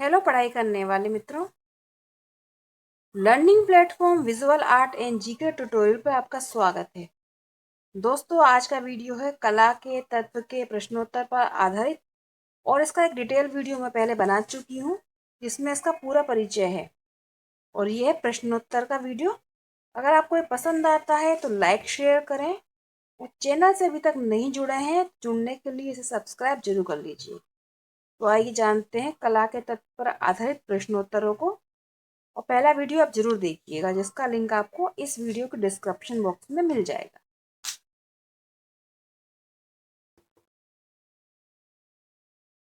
Hello पढ़ाई करने वाले मित्रों। Learning platform visual art and GK tutorial पर आपका स्वागत है। दोस्तों, आज का वीडियो है कला के तत्व के प्रश्नोत्तर पर आधारित और इसका एक डिटेल वीडियो मैं पहले बना चुकी हूँ जिसमें इसका पूरा परिचय है और ये है प्रश्नोत्तर का वीडियो। अगर आपको ये पसंद आता है तो लाइक शेयर करें और चैनल से अभी तक नहीं जुड़े हैं जुड़ने के लिए इसे सब्सक्राइब जरूर कर लीजिए। तो आइए जानते हैं कला के तत्व पर आधारित प्रश्नोत्तरों को। और पहला वीडियो आप जरूर देखिएगा जिसका लिंक आपको इस वीडियो के डिस्क्रिप्शन बॉक्स में मिल जाएगा।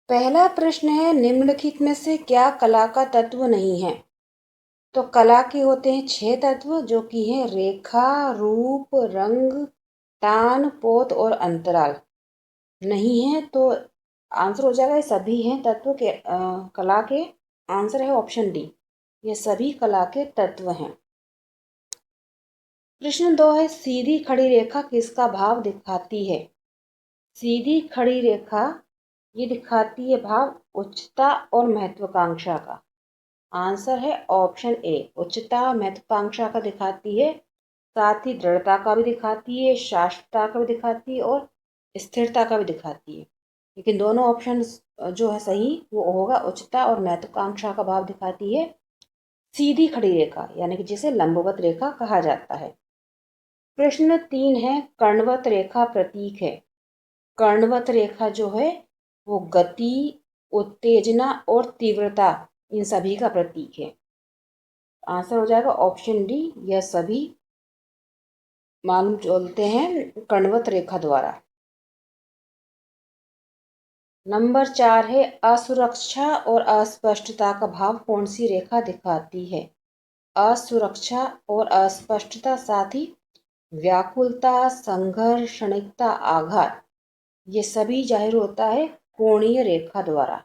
पहला प्रश्न है, निम्नलिखित में से क्या कला का तत्व नहीं है? तो कला के होते हैं 6 तत्व जो कि हैं रेखा, रूप, रंग, तान, पोत और अंतराल। नहीं है तो आंसर हो जाएगा ये सभी हैं तत्व के कला के। आंसर है ऑप्शन डी, ये सभी कला के तत्व हैं। प्रश्न 2 है, सीधी खड़ी रेखा किसका भाव दिखाती है? सीधी खड़ी रेखा ये दिखाती है भाव उच्चता और महत्वाकांक्षा का। आंसर है ऑप्शन ए, उच्चता और महत्वाकांक्षा का दिखाती है। साथ ही दृढ़ता का भी दिखाती है, शाश्वतता का भी दिखाती है और स्थिरता का भी दिखाती है। लेकिन दोनों ऑप्शन जो है सही वो होगा, उच्चता और महत्वाकांक्षा का भाव दिखाती है सीधी खड़ी रेखा, यानी कि जिसे लंबवत रेखा कहा जाता है। प्रश्न 3 है, कर्णवत रेखा प्रतीक है। कर्णवत रेखा जो है वो गति, उत्तेजना और तीव्रता इन सभी का प्रतीक है। आंसर हो जाएगा ऑप्शन डी, यह सभी मालूम चलते हैं कर्णवत रेखा द्वारा। नंबर 4 है, असुरक्षा और अस्पष्टता का भाव कौन सी रेखा दिखाती है? असुरक्षा और अस्पष्टता, साथ ही व्याकुलता, संघर्ष, क्षणिकता, आघात, ये सभी जाहिर होता है कोणीय रेखा द्वारा।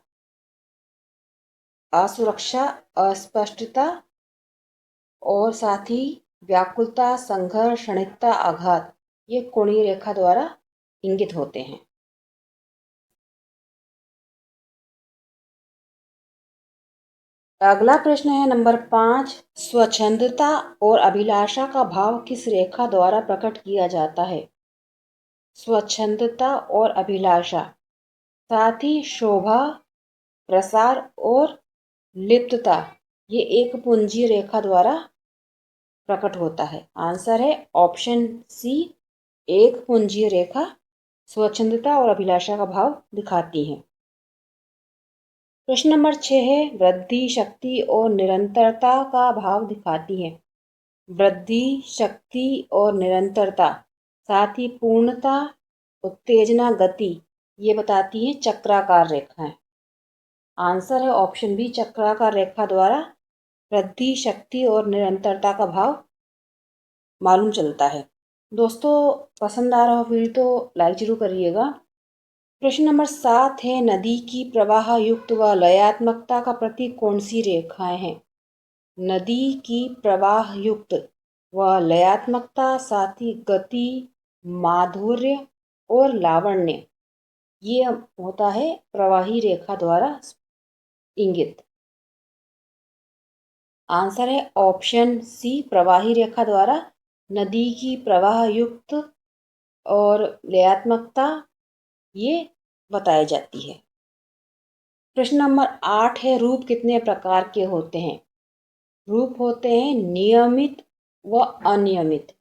असुरक्षा, अस्पष्टता और साथ ही व्याकुलता, संघर्ष, क्षणिकता, आघात, ये कोणीय रेखा द्वारा इंगित होते हैं। अगला प्रश्न है नंबर 5, स्वच्छंदता और अभिलाषा का भाव किस रेखा द्वारा प्रकट किया जाता है? स्वच्छंदता और अभिलाषा, साथ ही शोभा, प्रसार और लिप्तता, ये एक पुंजीय रेखा द्वारा प्रकट होता है। आंसर है ऑप्शन सी, एक पुंजीय रेखा स्वच्छंदता और अभिलाषा का भाव दिखाती है। प्रश्न नंबर 6 है, वृद्धि, शक्ति और निरंतरता का भाव दिखाती है। वृद्धि, शक्ति और निरंतरता, साथ ही पूर्णता, उत्तेजना, गति, ये बताती है चक्राकार रेखाएं। आंसर है ऑप्शन बी, चक्राकार रेखा द्वारा वृद्धि, शक्ति और निरंतरता का भाव मालूम चलता है। दोस्तों, पसंद आ रहा हो वीडियो तो लाइक जरूर करिएगा। प्रश्न नंबर 7 है, नदी की प्रवाह युक्त व लयात्मकता का प्रतीक कौन सी रेखाएं हैं? नदी की प्रवाह युक्त व लयात्मकता, साथ ही गति, माधुर्य और लावण्य, ये होता है प्रवाही रेखा द्वारा इंगित। आंसर है ऑप्शन सी, प्रवाही रेखा द्वारा नदी की प्रवाह युक्त और लयात्मकता ये बताई जाती है। प्रश्न नंबर 8 है, रूप कितने प्रकार के होते हैं? रूप होते हैं नियमित व अनियमित,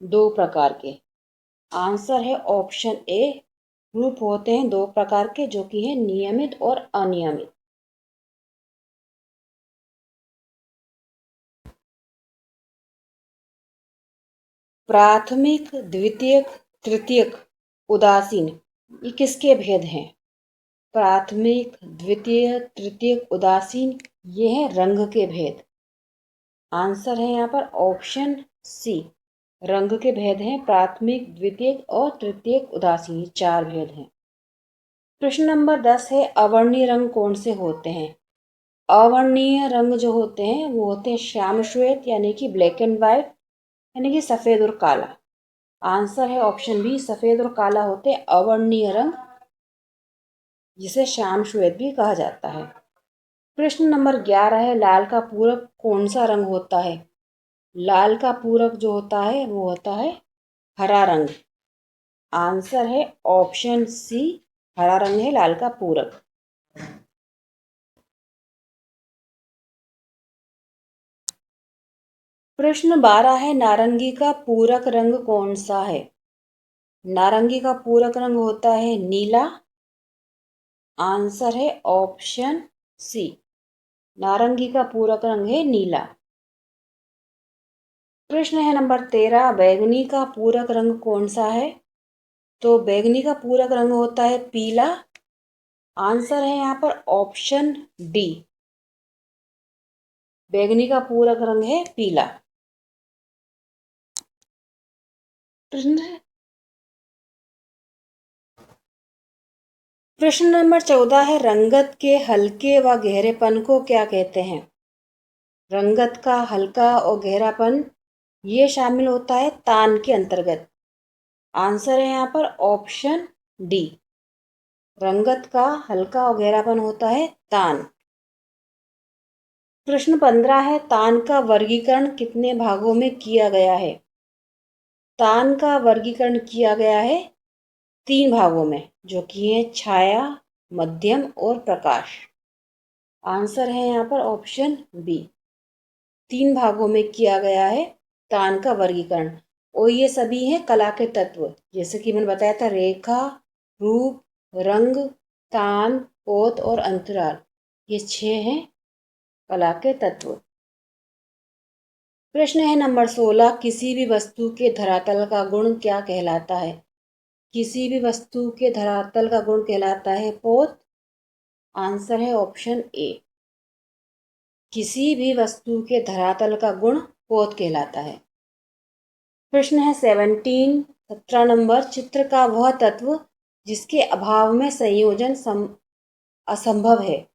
2 प्रकार के। आंसर है ऑप्शन ए, रूप होते हैं 2 प्रकार के जो कि है नियमित और अनियमित। प्राथमिक, द्वितीयक, तृतीयक, उदासीन, ये किसके भेद हैं? प्राथमिक, द्वितीय, तृतीयक, उदासीन, ये है रंग के भेद। आंसर है यहाँ पर ऑप्शन सी, रंग के भेद हैं प्राथमिक, द्वितीयक और तृतीयक, उदासीन, 4 भेद हैं। प्रश्न नंबर 10 है, अवर्णीय रंग कौन से होते हैं? अवर्णीय रंग जो होते हैं वो होते हैं श्याम श्वेत, यानी कि ब्लैक एंड व्हाइट, यानी कि सफेद और काला। आंसर है ऑप्शन बी, सफेद और काला होते हैं अवर्णीय रंग, जिसे श्याम श्वेत भी कहा जाता है। प्रश्न नंबर 11 है, लाल का पूरक कौन सा रंग होता है? लाल का पूरक जो होता है वो होता है हरा रंग। आंसर है ऑप्शन सी, हरा रंग है लाल का पूरक। प्रश्न 12 है, नारंगी का पूरक रंग कौन सा है? नारंगी का पूरक रंग होता है नीला। आंसर है ऑप्शन सी, नारंगी का पूरक रंग है नीला। प्रश्न है नंबर 13, बैगनी का पूरक रंग कौन सा है? तो बैगनी का पूरक रंग होता है पीला। आंसर है यहाँ पर ऑप्शन डी, बैगनी का पूरक रंग है पीला। प्रश्न प्रश्न नंबर 14 है, रंगत के हल्के व गहरेपन को क्या कहते हैं? रंगत का हल्का और गहरापन ये शामिल होता है तान के अंतर्गत। आंसर है यहाँ पर ऑप्शन डी, रंगत का हल्का और गहरापन होता है तान। प्रश्न 15 है, तान का वर्गीकरण कितने भागों में किया गया है? तान का वर्गीकरण किया गया है 3 भागों में, जो कि है छाया, मध्यम और प्रकाश। आंसर है यहाँ पर ऑप्शन बी, 3 भागों में किया गया है तान का वर्गीकरण। और ये सभी हैं कला के तत्व, जैसे कि मैंने बताया था, रेखा, रूप, रंग, तान, पोत और अंतराल। ये 6 हैं कला के तत्व। प्रश्न है नंबर 16, किसी भी वस्तु के धरातल का गुण क्या कहलाता है? किसी भी वस्तु के धरातल का गुण कहलाता है पोत। आंसर है ऑप्शन ए, किसी भी वस्तु के धरातल का गुण पोत कहलाता है। प्रश्न है 17 नंबर, चित्र का वह तत्व जिसके अभाव में संयोजन असंभव है।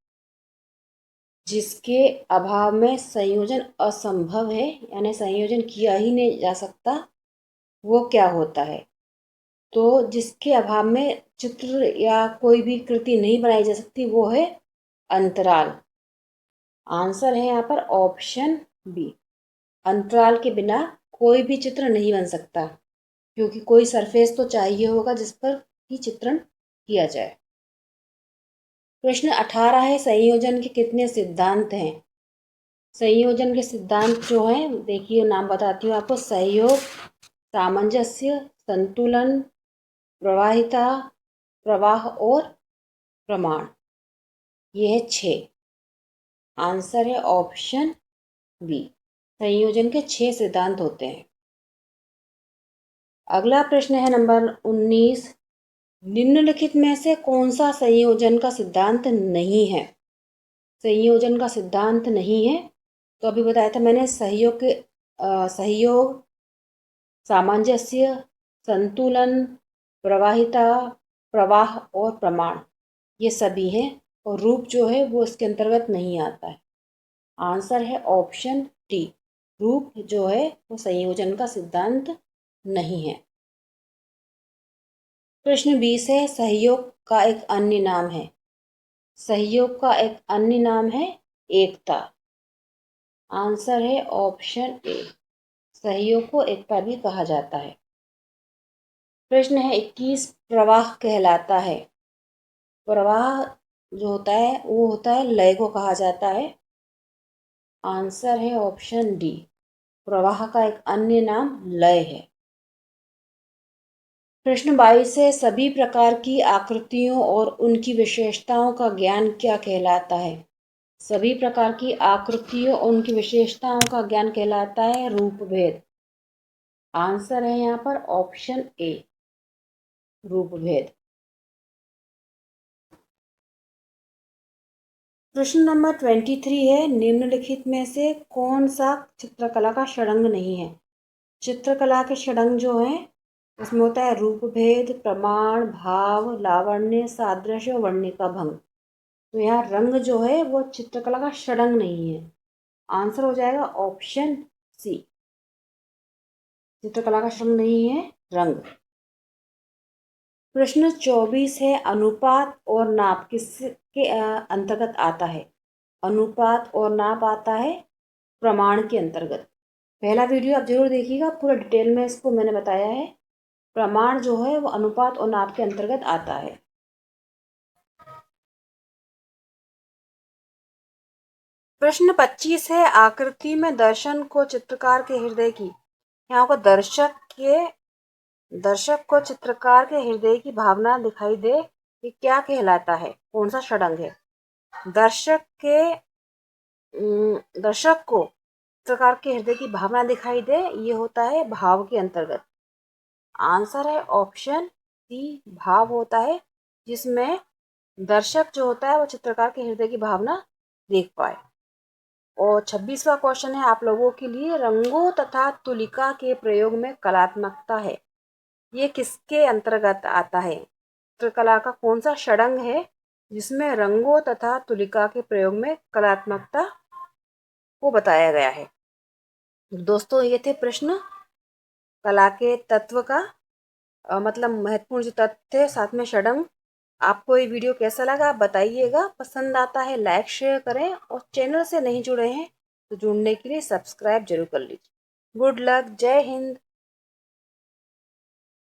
जिसके अभाव में संयोजन असंभव है, यानी संयोजन किया ही नहीं जा सकता, वो क्या होता है? तो जिसके अभाव में चित्र या कोई भी कृति नहीं बनाई जा सकती, वो है अंतराल। आंसर है यहाँ पर ऑप्शन बी, अंतराल के बिना कोई भी चित्र नहीं बन सकता, क्योंकि कोई सरफेस तो चाहिए होगा जिस पर ही चित्रण किया जाए। प्रश्न 18 है, संयोजन के कितने सिद्धांत हैं? संयोजन के सिद्धांत जो हैं, देखिए नाम बताती हूँ आपको, सहयोग, सामंजस्य, संतुलन, प्रवाहिता, प्रवाह और प्रमाण। ये है 6। आंसर है ऑप्शन बी, संयोजन के 6 सिद्धांत होते हैं। अगला प्रश्न है नंबर 19, निम्नलिखित में से कौन सा संयोजन का सिद्धांत नहीं है? संयोजन का सिद्धांत नहीं है, तो अभी बताया था मैंने, सहयोग, सामंजस्य, संतुलन, प्रवाहिता, प्रवाह और प्रमाण, ये सभी हैं। और रूप जो है वो इसके अंतर्गत नहीं आता है। आंसर है ऑप्शन डी, रूप जो है वो संयोजन का सिद्धांत नहीं है। प्रश्न 20 है, सहयोग का एक अन्य नाम है। सहयोग का एक अन्य नाम है एकता। आंसर है ऑप्शन ए, सहयोग को एकता भी कहा जाता है। प्रश्न है 21, प्रवाह कहलाता है। प्रवाह जो होता है वो होता है लय को कहा जाता है। आंसर है ऑप्शन डी, प्रवाह का एक अन्य नाम लय है। प्रश्न 22 है, सभी प्रकार की आकृतियों और उनकी विशेषताओं का ज्ञान क्या कहलाता है? सभी प्रकार की आकृतियों और उनकी विशेषताओं का ज्ञान कहलाता है रूप भेद। आंसर है यहाँ पर ऑप्शन ए, रूप भेद। प्रश्न नंबर 23 है, निम्नलिखित में से कौन सा चित्रकला का षडंग नहीं है? चित्रकला के षडंग जो हैं उसमें होता है रूप भेद, प्रमाण, भाव, लावण्य, सादृश्य और वर्णिका भंग। तो यहाँ रंग जो है वो चित्रकला का षडंग नहीं है। आंसर हो जाएगा ऑप्शन सी, चित्रकला का षडंग नहीं है रंग। प्रश्न 24 है, अनुपात और नाप किसके अंतर्गत आता है? अनुपात और नाप आता है प्रमाण के अंतर्गत। पहला वीडियो आप जरूर देखिएगा, पूरा डिटेल में इसको मैंने बताया है। प्रमाण जो है वो अनुपात और नाप के अंतर्गत आता है। प्रश्न 25 है, आकृति में दर्शन को चित्रकार के हृदय की, यहाँ को दर्शक को चित्रकार के हृदय की भावना दिखाई दे, ये क्या कहलाता है, कौन सा षडंग है। दर्शक को चित्रकार के हृदय की भावना दिखाई दे, ये होता है भाव के अंतर्गत। आंसर है ऑप्शन सी, भाव होता है, जिसमें दर्शक जो होता है वो चित्रकार के हृदय की भावना देख पाए। और 26वां क्वेश्चन है आप लोगों के लिए, रंगों तथा तुलिका के प्रयोग में कलात्मकता है, ये किसके अंतर्गत आता है। चित्रकला का कौन सा षडंग है जिसमें रंगों तथा तुलिका के प्रयोग में कलात्मकता को बताया गया है। दोस्तों ये थे प्रश्न कला के तत्व का मतलब महत्वपूर्ण जो तथ्य थे, साथ में षडंग। आपको ये वीडियो कैसा लगा आप बताइएगा। पसंद आता है लाइक शेयर करें, और चैनल से नहीं जुड़े हैं तो जुड़ने के लिए सब्सक्राइब जरूर कर लीजिए। गुड लक, जय हिंद।